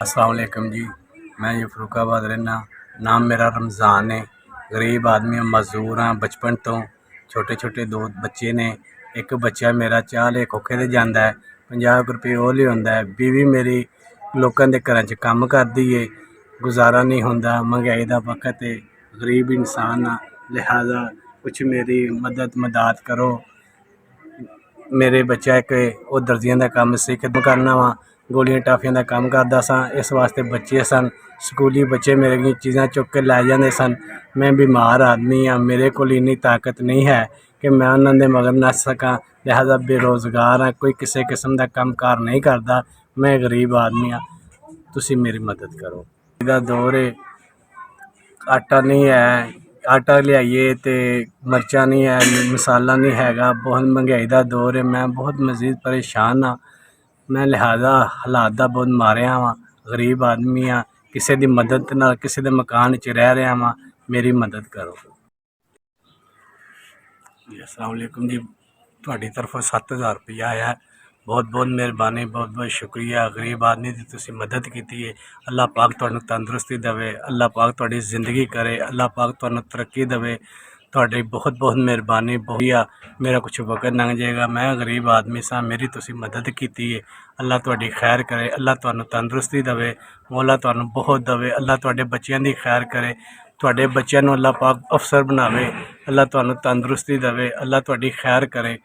अस्सलाम वालेकुम जी। मैं ये फरुखाबाद रहना। नाम मेरा रमज़ान है। गरीब आदमी मजदूर हाँ। बचपन तो छोटे छोटे दो बच्चे ने। एक बच्चा मेरा चाले खोखे ते जांदा है, 50 रुपये वो लियाउंदा है। बीवी मेरी लोकां दे घरां च कम्म करदी है, गुजारा नहीं होंदा। महंगाई दा वक्त है, गरीब इंसान हाँ, लिहाजा कुछ मेरी मदद करो। मेरे बच्चा एक वो दर्जियां दा कम्म सिख करना वा, गोलियां टाफियां दा कम्म करदा सां। इस वास्ते बच्चे सन, स्कूली बच्चे मेरे की चीज़ां चुक के लै जांदे सन। मैं बीमार आदमी हाँ, मेरे कोल इन्नी ताकत नहीं है कि मैं उन्हां दे मगर नस सकां। लिहाजा बेरोज़गार हाँ, कोई किसी किस्म दा कम्म कार नहीं करदा। मैं गरीब आदमी हाँ, तुसीं मेरी मदद करो। इहदा दौर है, आटा नहीं है, आटा लियाइए तो मर्चा नहीं है, मसाला नहीं हैगा। बहुत महंगाई का दौर है, मैं बहुत मज़ीद परेशान हाँ। मैं लिहाजा हालात दा बहुत मारिया वा, गरीब आदमी हाँ, किसी की मदद नाल किसी के मकान च रह रहा वा, मेरी मदद करो जी। अस्सलाम वालेकुम जी। तुहाडी तरफों 7000 रुपया आया है, बहुत बहुत मेहरबानी, बहुत बहुत शुक्रिया। गरीब आदमी की तुसीं मदद की है। अल्लाह पाक तुहानूं तंदुरुस्ती देवे, अल्लाह पाक तुहाडी जिंदगी करे, अल्लाह पाक तुहानूं तरक्की देवे। तुहाडी बहुत बहुत मेहरबानी बहुया। मेरा कुछ वक्त लंघ जाएगा, मैं गरीब आदमी सा, मेरी तुसीं मदद की है। अल्लाह तुहाडी खैर करे, अल्लाह तुहानूं तंदुरुस्ती देवे, मौला तुहानूं बहुत देवे। अल्लाह तुहाडे बच्चों की खैर करे, तुहाडे बच्चों नूं अल्लाह पाक अफसर बनावे, अल्लाह तुहानूं तंदुरुस्ती देवे, अल्लाह तुहाडी खैर करे,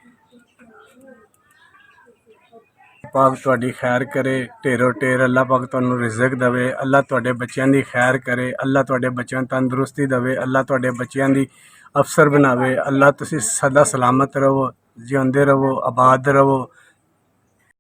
पाक तुहाडी खैर करे। ढेरों ढेर अल्लाह पाक तुहानूं रिज़क देवे, अल्लाह तुहाडे बच्चों की खैर करे, अल्लाह तुहाडे बच्चों नूं तंदुरुस्ती देवे, अल्लाह तुहाडे बच्चों की अफसर बनावे। अल्लाह तुसीं सदा सलामत रहो, जिउंदे रहो, आबाद रहो।